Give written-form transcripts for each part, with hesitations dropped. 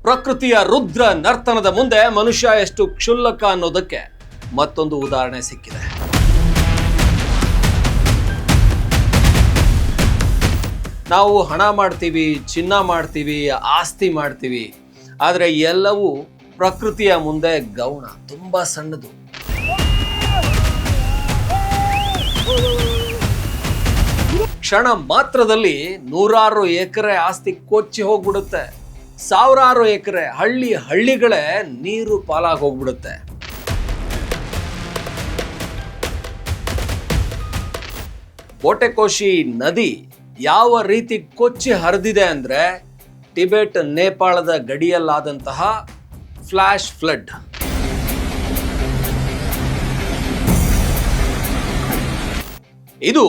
ಪ್ರಕೃತಿಯ ರುದ್ರ ನರ್ತನದ ಮುಂದೆ ಮನುಷ್ಯ ಎಷ್ಟು ಕ್ಷುಲ್ಲಕ ಅನ್ನೋದಕ್ಕೆ ಮತ್ತೊಂದು ಉದಾಹರಣೆ ಸಿಕ್ಕಿದೆ. ನಾವು ಹಣ ಮಾಡ್ತೀವಿ, ಚಿನ್ನ ಮಾಡ್ತೀವಿ, ಆಸ್ತಿ ಮಾಡ್ತೀವಿ, ಆದರೆ ಎಲ್ಲವೂ ಪ್ರಕೃತಿಯ ಮುಂದೆ ಗೌಣ, ತುಂಬಾ ಸಣ್ಣದು. ಕ್ಷಣ ಮಾತ್ರದಲ್ಲಿ ನೂರಾರು ಎಕರೆ ಆಸ್ತಿ ಕೊಚ್ಚಿ ಹೋಗ್ಬಿಡುತ್ತೆ. ಸಾವಿರಾರು ಎಕರೆ ಹಳ್ಳಿಗಳೇ ನೀರು ಪಾಲಾಗಿ ಹೋಗ್ಬಿಡುತ್ತೆ. ಬೋಟೆಕೋಶಿ ನದಿ ಯಾವ ರೀತಿ ಕೊಚ್ಚಿ ಹರಿದಿದೆ ಅಂದ್ರೆ ಟಿಬೆಟ್ ನೇಪಾಳದ ಗಡಿಯಲ್ಲಾದಂತಹ ಫ್ಲಾಶ್ ಫ್ಲಡ್. ಇದು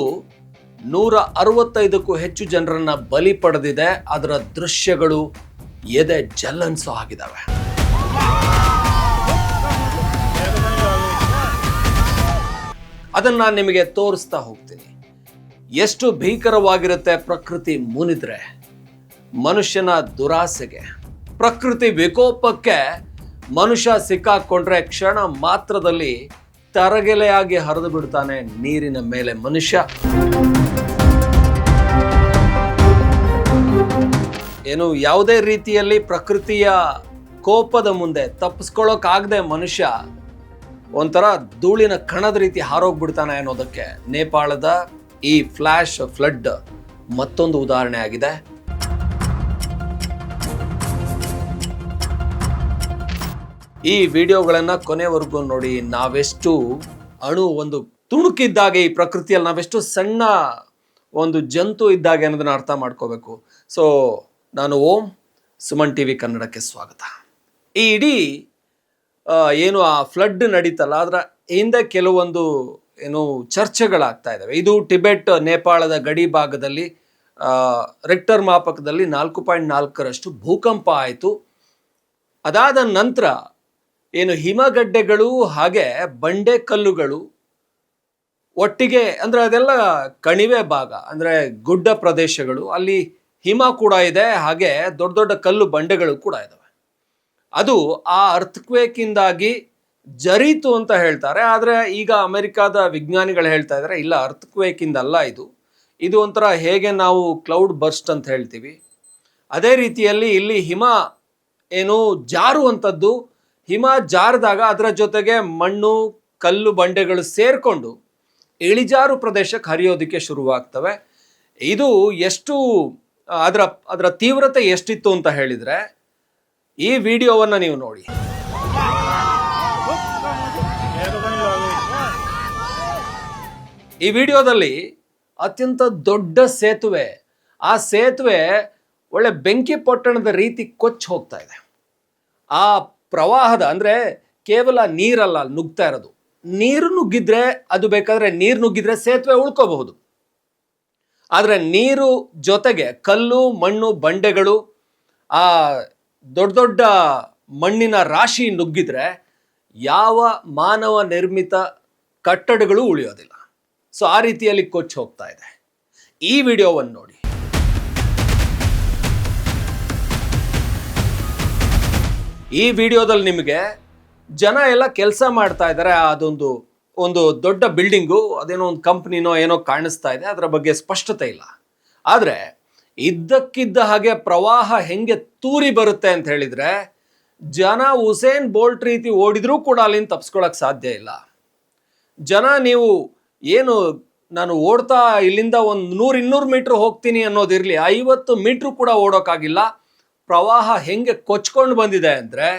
165ಕ್ಕೂ ಹೆಚ್ಚು ಜನರನ್ನ ಬಲಿ ಪಡೆದಿದೆ. ಅದರ ದೃಶ್ಯಗಳು ಎದೆ ಜಲ್ಲನ್ಸೋ ಆಗಿದ್ದಾವೆ. ಅದನ್ನ ನಾನು ನಿಮಗೆ ತೋರಿಸ್ತಾ ಹೋಗ್ತೀನಿ. ಎಷ್ಟು ಭೀಕರವಾಗಿರುತ್ತೆ ಪ್ರಕೃತಿ ಮುನಿದ್ರೆ. ಮನುಷ್ಯನ ದುರಾಸೆಗೆ, ಪ್ರಕೃತಿ ವಿಕೋಪಕ್ಕೆ ಮನುಷ್ಯ ಸಿಕ್ಕಾಕೊಂಡ್ರೆ ಕ್ಷಣ ಮಾತ್ರದಲ್ಲಿ ತರಗೆಲೆಯಾಗಿ ಹರಿದು ಬಿಡ್ತಾನೆ ನೀರಿನ ಮೇಲೆ ಮನುಷ್ಯ. ಏನು ಯಾವುದೇ ರೀತಿಯಲ್ಲಿ ಪ್ರಕೃತಿಯ ಕೋಪದ ಮುಂದೆ ತಪ್ಪಿಸ್ಕೊಳ್ಳೋಕಾಗದೆ ಮನುಷ್ಯ ಒಂಥರ ಧೂಳಿನ ಕಣದ ರೀತಿ ಹಾರೋಗ್ಬಿಡ್ತಾನೆ ಅನ್ನೋದಕ್ಕೆ ನೇಪಾಳದ ಈ ಫ್ಲಾಶ್ ಫ್ಲಡ್ ಮತ್ತೊಂದು ಉದಾಹರಣೆ ಆಗಿದೆ. ಈ ವಿಡಿಯೋಗಳನ್ನ ಕೊನೆವರೆಗೂ ನೋಡಿ. ನಾವೆಷ್ಟು ಒಂದು ತುಣುಕಿದ್ದಾಗೆ ಈ ಪ್ರಕೃತಿಯಲ್ಲಿ ನಾವೆಷ್ಟು ಸಣ್ಣ ಒಂದು ಜಂತು ಇದ್ದಾಗೆ ಅನ್ನೋದನ್ನ ಅರ್ಥ ಮಾಡ್ಕೋಬೇಕು. ಸೊ ನಾನು ಓಂ, ಸುಮನ್ ಟಿವಿ ಕನ್ನಡಕ್ಕೆ ಸ್ವಾಗತ. ಈ ಇಡೀ ಏನು ಆ ಫ್ಲಡ್ ನಡೀತಲ್ಲ, ಅದರ ಹಿಂದೆ ಕೆಲವೊಂದು ಚರ್ಚೆಗಳಾಗ್ತಾ ಇದ್ದಾವೆ. ಇದು ಟಿಬೆಟ್ ನೇಪಾಳದ ಗಡಿ ಭಾಗದಲ್ಲಿ ರೆಕ್ಟರ್ ಮಾಪಕದಲ್ಲಿ 4.4ರಷ್ಟು ಭೂಕಂಪ ಆಯಿತು. ಅದಾದ ನಂತರ ಹಿಮಗಡ್ಡೆಗಳು ಹಾಗೆ ಬಂಡೆ ಕಲ್ಲುಗಳು ಒಟ್ಟಿಗೆ, ಅಂದ್ರೆ ಅದೆಲ್ಲ ಕಣಿವೆ ಭಾಗ, ಅಂದ್ರೆ ಗುಡ್ಡ ಪ್ರದೇಶಗಳು, ಅಲ್ಲಿ ಹಿಮ ಕೂಡ ಇದೆ, ಹಾಗೆ ದೊಡ್ಡ ದೊಡ್ಡ ಕಲ್ಲು ಬಂಡೆಗಳು ಕೂಡ ಇದಾವೆ. ಅದು ಆ ಅರ್ಥಕ್ವೇಕಿಂದಾಗಿ ಜರೀತು ಅಂತ ಹೇಳ್ತಾರೆ. ಆದರೆ ಈಗ ಅಮೆರಿಕಾದ ವಿಜ್ಞಾನಿಗಳು ಹೇಳ್ತಾ ಇದ್ದಾರೆ ಇಲ್ಲ, ಅರ್ಥಕ್ವೇಕಿಂದ ಅಲ್ಲ, ಇದು ಒಂಥರ ಹೇಗೆ ನಾವು ಕ್ಲೌಡ್ ಬರ್ಸ್ಟ್ ಅಂತ ಹೇಳ್ತೀವಿ, ಅದೇ ರೀತಿಯಲ್ಲಿ ಇಲ್ಲಿ ಹಿಮ ಜಾರುವಂಥದ್ದು. ಹಿಮ ಜಾರಿದಾಗ ಅದರ ಜೊತೆಗೆ ಮಣ್ಣು ಕಲ್ಲು ಬಂಡೆಗಳು ಸೇರ್ಕೊಂಡು ಇಳಿಜಾರು ಪ್ರದೇಶಕ್ಕೆ ಹರಿಯೋದಕ್ಕೆ ಶುರುವಾಗ್ತವೆ. ಇದು ಎಷ್ಟು ಅದರ ತೀವ್ರತೆ ಎಷ್ಟಿತ್ತು ಅಂತ ಹೇಳಿದ್ರೆ ಈ ವಿಡಿಯೋವನ್ನ ನೀವು ನೋಡಿ. ಈ ವಿಡಿಯೋದಲ್ಲಿ ಅತ್ಯಂತ ದೊಡ್ಡ ಸೇತುವೆ, ಆ ಸೇತುವೆ ಒಳ್ಳೆ ಬೆಂಕಿ ಪೊಟ್ಟಣದ ರೀತಿ ಕೊಚ್ಚಿ ಹೋಗ್ತಾ ಇದೆ. ಆ ಪ್ರವಾಹದ, ಅಂದ್ರೆ ಕೇವಲ ನೀರಲ್ಲ ಅಲ್ಲಿ ನುಗ್ತಾ ಇರೋದು, ನೀರು ನುಗ್ಗಿದ್ರೆ ಅದು ಬೇಕಾದ್ರೆ ನೀರು ನುಗ್ಗಿದ್ರೆ ಸೇತುವೆ ಉಳ್ಕೋಬಹುದು. ಆದರೆ ನೀರು ಜೊತೆಗೆ ಕಲ್ಲು ಮಣ್ಣು ಬಂಡೆಗಳು, ಆ ದೊಡ್ಡ ದೊಡ್ಡ ಮಣ್ಣಿನ ರಾಶಿ ನುಗ್ಗಿದ್ರೆ ಯಾವ ಮಾನವ ನಿರ್ಮಿತ ಕಟ್ಟಡಗಳು ಉಳಿಯೋದಿಲ್ಲ. ಸೊ ಆ ರೀತಿಯಲ್ಲಿ ಕೊಚ್ಚಿ ಹೋಗ್ತಾ ಇದೆ. ಈ ವಿಡಿಯೋವನ್ನು ನೋಡಿ. ಈ ವಿಡಿಯೋದಲ್ಲಿ ನಿಮಗೆ ಜನ ಎಲ್ಲ ಕೆಲಸ ಮಾಡ್ತಾ ಇದ್ದಾರೆ. ಒಂದು ದೊಡ್ಡ ಬಿಲ್ಡಿಂಗು, ಅದೇನೋ ಒಂದು ಕಂಪ್ನಿನೋ ಏನೋ ಕಾಣಿಸ್ತಾ ಇದೆ, ಅದರ ಬಗ್ಗೆ ಸ್ಪಷ್ಟತೆ ಇಲ್ಲ. ಆದರೆ ಇದ್ದಕ್ಕಿದ್ದ ಹಾಗೆ ಪ್ರವಾಹ ಹೆಂಗೆ ತೂರಿ ಬರುತ್ತೆ ಅಂತ ಹೇಳಿದ್ರೆ ಜನ ಉಸೇನ್ ಬೋಲ್ಟ್ ರೀತಿ ಓಡಿದ್ರೂ ಕೂಡ ಅಲ್ಲಿಂದ ತಪ್ಪಿಸ್ಕೊಳಕ್ ಸಾಧ್ಯ ಇಲ್ಲ. ಜನ ನಾನು ಓಡ್ತಾ ಇಲ್ಲಿಂದ ಒಂದು 100-200 ಮೀಟರ್ ಹೋಗ್ತೀನಿ ಅನ್ನೋದಿರ್ಲಿ, 50 ಮೀಟ್ರ್ ಕೂಡ ಓಡೋಕ್ಕಾಗಿಲ್ಲ. ಪ್ರವಾಹ ಹೆಂಗೆ ಕೊಚ್ಕೊಂಡು ಬಂದಿದೆ ಅಂದ್ರೆ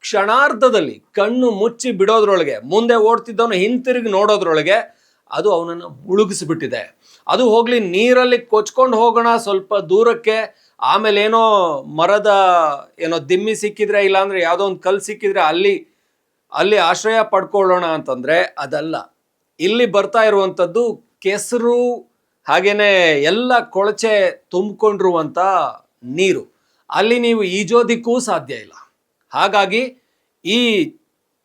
ಕ್ಷಣಾರ್ಧದಲ್ಲಿ ಕಣ್ಣು ಮುಚ್ಚಿ ಬಿಡೋದ್ರೊಳಗೆ, ಮುಂದೆ ಓಡ್ತಿದ್ದವನು ಹಿಂತಿರುಗಿ ನೋಡೋದ್ರೊಳಗೆ ಅದು ಅವನನ್ನು ಮುಳುಗಿಸ್ಬಿಟ್ಟಿದೆ. ಅದು ಹೋಗ್ಲಿ, ನೀರಲ್ಲಿ ಕೊಚ್ಕೊಂಡು ಹೋಗೋಣ ಸ್ವಲ್ಪ ದೂರಕ್ಕೆ, ಆಮೇಲೆ ಮರದ ದಿಮ್ಮಿ ಸಿಕ್ಕಿದ್ರೆ, ಇಲ್ಲಾಂದ್ರೆ ಯಾವುದೋ ಒಂದು ಕಲ್ಲು ಸಿಕ್ಕಿದ್ರೆ ಅಲ್ಲಿ ಆಶ್ರಯ ಪಡ್ಕೊಳ್ಳೋಣ ಅಂತಂದ್ರೆ ಅದಲ್ಲ. ಇಲ್ಲಿ ಬರ್ತಾ ಇರುವಂಥದ್ದು ಕೆಸರು, ಹಾಗೇನೆ ಎಲ್ಲ ಕೊಳಚೆ ತುಂಬಿಕೊಂಡಿರುವಂಥ ನೀರು. ಅಲ್ಲಿ ನೀವು ಈಜೋದಿಕ್ಕೂ ಸಾಧ್ಯ ಇಲ್ಲ. ಹಾಗಾಗಿ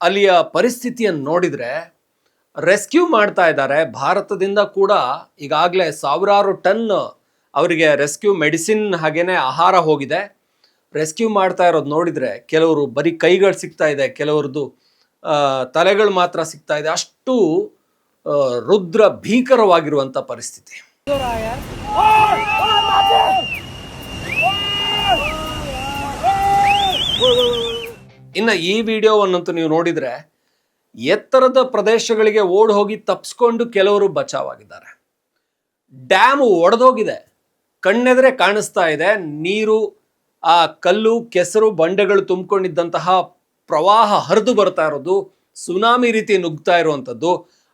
ಅಲ್ಲಿಯ ಪರಿಸ್ಥಿತಿಯನ್ನು ನೋಡಿದ್ರೆ ರೆಸ್ಕ್ಯೂ ಮಾಡ್ತಾ ಇದ್ದಾರೆ. ಭಾರತದಿಂದ ಕೂಡ ಈಗಾಗಲೇ 1000 ಟನ್ ಅವರಿಗೆ ರೆಸ್ಕ್ಯೂ ಮೆಡಿಸಿನ್ ಹಾಗೇನೆ ಆಹಾರ ಹೋಗಿದೆ. ರೆಸ್ಕ್ಯೂ ಮಾಡ್ತಾ ಇರೋದು ನೋಡಿದರೆ ಕೆಲವರು ಬರೀ ಕೈಗಳು ಸಿಗ್ತಾ ಇದೆ, ಕೆಲವ್ರದ್ದು ತಲೆಗಳು ಮಾತ್ರ ಸಿಗ್ತಾ ಇದೆ. ಅಷ್ಟು ರುದ್ರ ಭೀಕರವಾಗಿರುವಂಥ ಪರಿಸ್ಥಿತಿ. ಇನ್ನು ಈ ವಿಡಿಯೋವನ್ನಂತೂ ನೀವು ನೋಡಿದರೆ ಎತ್ತರದ ಪ್ರದೇಶಗಳಿಗೆ ಓಡಿ ಹೋಗಿ ತಪ್ಪಿಸ್ಕೊಂಡು ಕೆಲವರು ಬಚಾವಾಗಿದ್ದಾರೆ. ಡ್ಯಾಮು ಒಡೆದೋಗಿದೆ, ಕಣ್ಣೆದರೆ ಕಾಣಿಸ್ತಾ ಇದೆ. ನೀರು, ಆ ಕಲ್ಲು ಕೆಸರು ಬಂಡೆಗಳು ತುಂಬಿಕೊಂಡಿದ್ದಂತಹ ಪ್ರವಾಹ ಹರಿದು ಬರ್ತಾ ಇರೋದು, ಸುನಾಮಿ ರೀತಿ ನುಗ್ತಾ ಇರುವಂಥದ್ದು.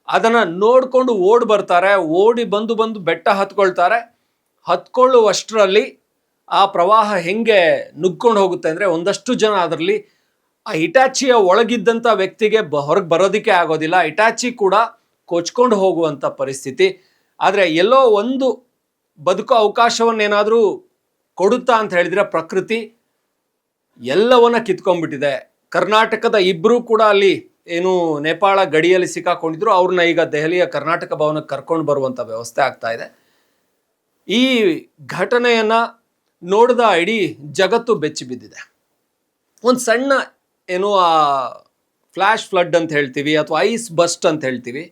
ಅದನ್ನು ನೋಡಿಕೊಂಡು ಓಡಿ ಬರ್ತಾರೆ, ಓಡಿ ಬಂದು ಬೆಟ್ಟ ಹತ್ಕೊಳ್ತಾರೆ. ಹತ್ಕೊಳ್ಳುವಷ್ಟರಲ್ಲಿ ಆ ಪ್ರವಾಹ ಹೆಂಗೆ ನುಗ್ಕೊಂಡು ಹೋಗುತ್ತೆ ಅಂದರೆ, ಒಂದಷ್ಟು ಜನ ಅದರಲ್ಲಿ ಆ ಹಿಟಾಚಿಯ ಒಳಗಿದ್ದಂಥ ವ್ಯಕ್ತಿಗೆ ಹೊರಗೆ ಬರೋದಕ್ಕೆ ಆಗೋದಿಲ್ಲ. ಹಿಟಾಚಿ ಕೂಡ ಕೊಚ್ಕೊಂಡು ಹೋಗುವಂಥ ಪರಿಸ್ಥಿತಿ. ಆದರೆ ಎಲ್ಲೋ ಒಂದು ಬದುಕೋ ಅವಕಾಶವನ್ನೇನಾದರೂ ಕೊಡುತ್ತಾ ಅಂತ ಹೇಳಿದರೆ ಪ್ರಕೃತಿ ಎಲ್ಲವನ್ನ ಕಿತ್ಕೊಂಡ್ಬಿಟ್ಟಿದೆ. ಕರ್ನಾಟಕದ ಇಬ್ಬರು ಕೂಡ ಅಲ್ಲಿ ಏನು ನೇಪಾಳ ಗಡಿಯಲ್ಲಿ ಸಿಕ್ಕಾಕೊಂಡಿದ್ರು, ಅವ್ರನ್ನ ಈಗ ದೆಹಲಿಯ ಕರ್ನಾಟಕ ಭವನಕ್ಕೆ ಕರ್ಕೊಂಡು ಬರುವಂಥ ವ್ಯವಸ್ಥೆ ಆಗ್ತಾ ಇದೆ. ಈ ಘಟನೆಯನ್ನು ನೋಡಿದ ಇಡೀ ಜಗತ್ತು ಬೆಚ್ಚಿ ಬಿದ್ದಿದೆ. ಒಂದು ಸಣ್ಣ ಏನು ಆ ಫ್ಲ್ಯಾಶ್ ಫ್ಲಡ್ ಅಂತ ಹೇಳ್ತೀವಿ ಅಥವಾ ಐಸ್ ಬಸ್ಟ್ ಅಂತ ಹೇಳ್ತೀವಿ.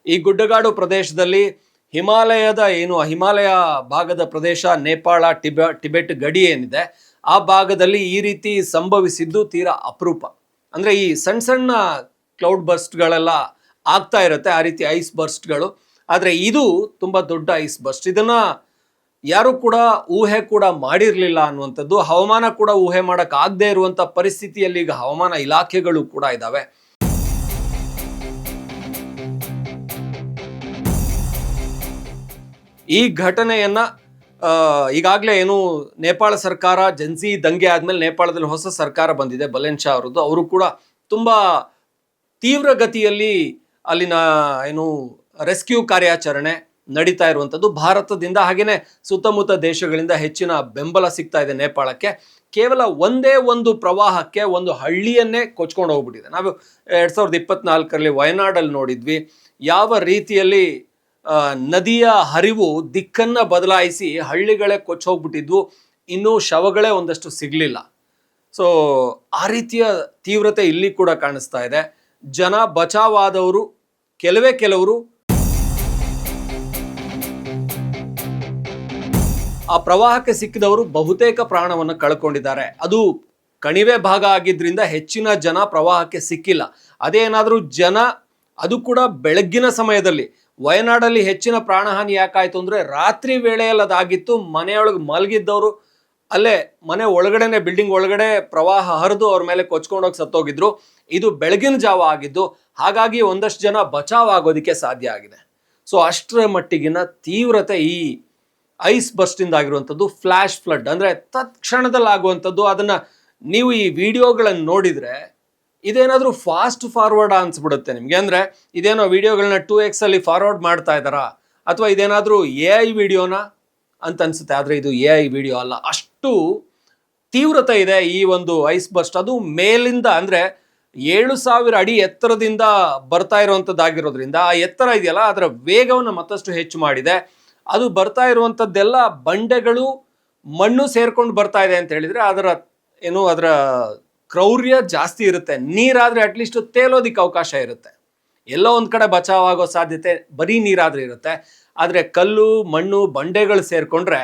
ಈ ಗುಡ್ಡಗಾಡು ಪ್ರದೇಶದಲ್ಲಿ ಹಿಮಾಲಯ ಭಾಗದ ಪ್ರದೇಶ, ನೇಪಾಳ ಟಿಬೆಟ್ ಗಡಿ ಏನಿದೆ ಆ ಭಾಗದಲ್ಲಿ ಈ ರೀತಿ ಸಂಭವಿಸಿದ್ದು ತೀರಾ ಅಪರೂಪ. ಅಂದರೆ ಈ ಸಣ್ಣ ಕ್ಲೌಡ್ ಬರ್ಸ್ಟ್ಗಳೆಲ್ಲ ಆಗ್ತಾ ಇರುತ್ತೆ, ಆ ರೀತಿ ಐಸ್ ಬರ್ಸ್ಟ್ಗಳು. ಆದರೆ ಇದು ತುಂಬ ದೊಡ್ಡ ಐಸ್ ಬರ್ಸ್ಟ್. ಇದನ್ನು ಯಾರು ಕೂಡ ಊಹೆ ಕೂಡ ಮಾಡಿರಲಿಲ್ಲ ಅನ್ನುವಂಥದ್ದು. ಹವಾಮಾನ ಕೂಡ ಊಹೆ ಮಾಡೋಕ್ಕಾಗದೇ ಇರುವಂಥ ಪರಿಸ್ಥಿತಿಯಲ್ಲಿ ಈಗ ಹವಾಮಾನ ಇಲಾಖೆಗಳು ಕೂಡ ಇದ್ದಾವೆ. ಈ ಘಟನೆಯನ್ನು ಈಗಾಗಲೇ ಏನು ನೇಪಾಳ ಸರ್ಕಾರ ಜನ್ಸಿ ದಂಗೆ ಆದಮೇಲೆ ನೇಪಾಳದಲ್ಲಿ ಹೊಸ ಸರ್ಕಾರ ಬಂದಿದೆ, ಬಲೇನ್ ಶಾ ಅವರದ್ದು. ಅವರು ಕೂಡ ತುಂಬ ತೀವ್ರಗತಿಯಲ್ಲಿ ಅಲ್ಲಿನ ಏನು ರೆಸ್ಕ್ಯೂ ಕಾರ್ಯಾಚರಣೆ ನಡೀತಾ ಇರುವಂಥದ್ದು. ಭಾರತದಿಂದ ಹಾಗೆಯೇ ಸುತ್ತಮುತ್ತ ದೇಶಗಳಿಂದ ಹೆಚ್ಚಿನ ಬೆಂಬಲ ಸಿಗ್ತಾ ಇದೆ ನೇಪಾಳಕ್ಕೆ. ಕೇವಲ ಒಂದೇ ಒಂದು ಪ್ರವಾಹಕ್ಕೆ ಒಂದು ಹಳ್ಳಿಯನ್ನೇ ಕೊಚ್ಕೊಂಡು ಹೋಗ್ಬಿಟ್ಟಿದೆ. ನಾವು 2024ರಲ್ಲಿ ವಯನಾಡಲ್ಲಿ ನೋಡಿದ್ವಿ ಯಾವ ರೀತಿಯಲ್ಲಿ ನದಿಯ ಹರಿವು ದಿಕ್ಕನ್ನು ಬದಲಾಯಿಸಿ ಹಳ್ಳಿಗಳೇ ಕೊಚ್ಚೋಗ್ಬಿಟ್ಟಿದ್ವು. ಇನ್ನೂ ಶವಗಳೇ ಒಂದಷ್ಟು ಸಿಗಲಿಲ್ಲ. ಸೊ ಆ ರೀತಿಯ ತೀವ್ರತೆ ಇಲ್ಲಿ ಕೂಡ ಕಾಣಿಸ್ತಾ ಇದೆ. ಜನ ಬಚಾವಾದವರು ಕೆಲವರು ಆ ಪ್ರವಾಹಕ್ಕೆ ಸಿಕ್ಕಿದವರು ಬಹುತೇಕ ಪ್ರಾಣವನ್ನು ಕಳ್ಕೊಂಡಿದ್ದಾರೆ. ಅದು ಕಣಿವೆ ಭಾಗ ಆಗಿದ್ರಿಂದ ಹೆಚ್ಚಿನ ಜನ ಪ್ರವಾಹಕ್ಕೆ ಸಿಕ್ಕಿಲ್ಲ. ಅದೇನಾದರೂ ಜನ, ಅದು ಕೂಡ ಬೆಳಗ್ಗಿನ ಸಮಯದಲ್ಲಿ. ವಯನಾಡಲ್ಲಿ ಹೆಚ್ಚಿನ ಪ್ರಾಣಹಾನಿ ಯಾಕಾಯಿತು ಅಂದರೆ ರಾತ್ರಿ ವೇಳೆಯಲ್ಲಿ ಅದಾಗಿತ್ತು. ಮನೆಯೊಳಗೆ ಮಲಗಿದ್ದವರು ಅಲ್ಲೇ ಮನೆ ಒಳಗಡೆನೆ, ಬಿಲ್ಡಿಂಗ್ ಒಳಗಡೆ ಪ್ರವಾಹ ಹರಿದು ಅವ್ರ ಮೇಲೆ ಕೊಚ್ಕೊಂಡೋಗಿ ಸತ್ತೋಗಿದ್ರು. ಇದು ಬೆಳಗಿನ ಜಾವ ಆಗಿದ್ದು, ಹಾಗಾಗಿ ಒಂದಷ್ಟು ಜನ ಬಚಾವಾಗೋದಕ್ಕೆ ಸಾಧ್ಯ ಆಗಿದೆ. ಸೊ ಅಷ್ಟರ ಮಟ್ಟಿಗಿನ ತೀವ್ರತೆ ಈ ಐಸ್ ಬರ್ಸ್ಟಿಂದ ಆಗಿರುವಂಥದ್ದು. ಫ್ಲ್ಯಾಶ್ ಫ್ಲಡ್ ಅಂದರೆ ತತ್ಕ್ಷಣದಲ್ಲಿ ಆಗುವಂಥದ್ದು. ಅದನ್ನು ನೀವು ಈ ವಿಡಿಯೋಗಳನ್ನು ನೋಡಿದರೆ ಇದೇನಾದರೂ ಫಾಸ್ಟ್ ಫಾರ್ವರ್ಡ್ ಅನ್ಸ್ಬಿಡುತ್ತೆ ನಿಮಗೆ. ಅಂದರೆ ಇದೇನೋ ವಿಡಿಯೋಗಳನ್ನ 2x ಅಲ್ಲಿ ಫಾರ್ವರ್ಡ್ ಮಾಡ್ತಾ ಇದ್ದಾರಾ ಅಥವಾ ಇದೇನಾದರೂ AI ವಿಡಿಯೋನಾ ಅಂತ ಅನಿಸುತ್ತೆ. ಆದರೆ ಇದು AI ವಿಡಿಯೋ ಅಲ್ಲ. ಅಷ್ಟು ತೀವ್ರತೆ ಇದೆ ಈ ಒಂದು ಐಸ್ ಬರ್ಸ್ಟ್. ಅದು ಮೇಲಿಂದ ಅಂದರೆ 7000 ಅಡಿ ಎತ್ತರದಿಂದ ಬರ್ತಾ ಇರುವಂಥದ್ದಾಗಿರೋದ್ರಿಂದ ಆ ಎತ್ತರ ಇದೆಯಲ್ಲ, ಅದರ ವೇಗವನ್ನು ಮತ್ತಷ್ಟು ಹೆಚ್ಚು ಮಾಡಿದೆ. ಅದು ಬರ್ತಾ ಇರುವಂಥದ್ದೆಲ್ಲ ಬಂಡೆಗಳು, ಮಣ್ಣು ಸೇರ್ಕೊಂಡು ಬರ್ತಾ ಇದೆ ಅಂತ ಹೇಳಿದರೆ ಅದರ ಕ್ರೌರ್ಯ ಜಾಸ್ತಿ ಇರುತ್ತೆ. ನೀರಾದರೆ ಅಟ್ಲೀಸ್ಟ್ ತೇಲೋದಿಕ್ಕೆ ಅವಕಾಶ ಇರುತ್ತೆ, ಎಲ್ಲೋ ಒಂದು ಕಡೆ ಬಚಾವಾಗೋ ಸಾಧ್ಯತೆ ಬರೀ ನೀರಾದರೆ ಇರುತ್ತೆ. ಆದರೆ ಕಲ್ಲು, ಮಣ್ಣು, ಬಂಡೆಗಳು ಸೇರಿಕೊಂಡ್ರೆ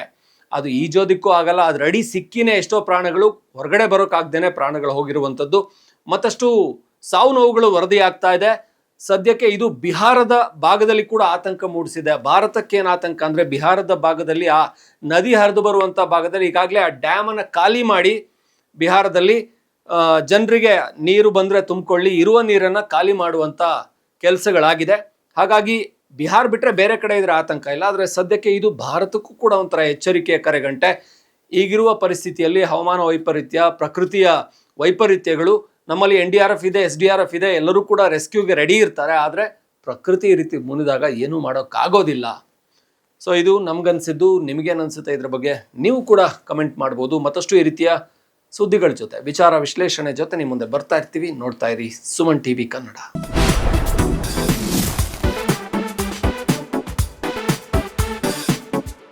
ಅದು ಈಜೋದಿಕ್ಕೂ ಆಗಲ್ಲ. ಅದ್ರ ಅಡಿ ಸಿಕ್ಕಿನೇ ಎಷ್ಟೋ ಪ್ರಾಣಗಳು ಹೊರಗಡೆ ಬರೋಕ್ಕಾಗ್ದೇನೆ ಪ್ರಾಣಗಳು ಹೋಗಿರುವಂಥದ್ದು. ಮತ್ತಷ್ಟು ಸಾವು ನೋವುಗಳು ವರದಿ ಆಗ್ತಾ ಇದೆ. ಸದ್ಯಕ್ಕೆ ಇದು ಬಿಹಾರದ ಭಾಗದಲ್ಲಿ ಕೂಡ ಆತಂಕ ಮೂಡಿಸಿದೆ. ಭಾರತಕ್ಕೇನು ಆತಂಕ ಅಂದರೆ, ಬಿಹಾರದ ಭಾಗದಲ್ಲಿ ಆ ನದಿ ಹರಿದು ಬರುವಂಥ ಭಾಗದಲ್ಲಿ ಈಗಾಗಲೇ ಆ ಡ್ಯಾಮನ್ನು ಖಾಲಿ ಮಾಡಿ ಬಿಹಾರದಲ್ಲಿ ಜನರಿಗೆ ನೀರು ಬಂದರೆ ತುಂಬಿಕೊಳ್ಳಿ, ಇರುವ ನೀರನ್ನು ಖಾಲಿ ಮಾಡುವಂಥ ಕೆಲಸಗಳಾಗಿದೆ. ಹಾಗಾಗಿ ಬಿಹಾರ ಬಿಟ್ಟರೆ ಬೇರೆ ಕಡೆ ಇದ್ರೆ ಆತಂಕ ಇಲ್ಲ. ಆದರೆ ಸದ್ಯಕ್ಕೆ ಇದು ಭಾರತಕ್ಕೂ ಕೂಡ ಒಂಥರ ಎಚ್ಚರಿಕೆಯ ಕರೆಗಂಟೆ. ಈಗಿರುವ ಪರಿಸ್ಥಿತಿಯಲ್ಲಿ ಹವಾಮಾನ ವೈಪರೀತ್ಯ, ಪ್ರಕೃತಿಯ ವೈಪರೀತ್ಯಗಳು, ನಮ್ಮಲ್ಲಿ NDRF ಇದೆ, SDRF ಇದೆ, ಎಲ್ಲರೂ ಕೂಡ ರೆಸ್ಕ್ಯೂಗೆ ರೆಡಿ ಇರ್ತಾರೆ. ಆದರೆ ಪ್ರಕೃತಿ ಈ ರೀತಿ ಮುನಿದಾಗ ಏನೂ ಮಾಡೋಕ್ಕಾಗೋದಿಲ್ಲ. ಸೊ ಇದು ನಮ್ಗನ್ಸಿದ್ದು. ನಿಮಗೇನು ಅನಿಸುತ್ತೆ ಇದ್ರ ಬಗ್ಗೆ ನೀವು ಕೂಡ ಕಮೆಂಟ್ ಮಾಡ್ಬೋದು. ಮತ್ತಷ್ಟು ಈ ರೀತಿಯ ಸುದ್ದಿಗಳ ಜೊತೆ, ವಿಚಾರ ವಿಶ್ಲೇಷಣೆ ಜೊತೆ ನಿಮ್ಮ ಮುಂದೆ ಬರ್ತಾ ಇರ್ತೀವಿ. ನೋಡ್ತಾ ಇರಿ ಸುಮನ್ TV ಕನ್ನಡ.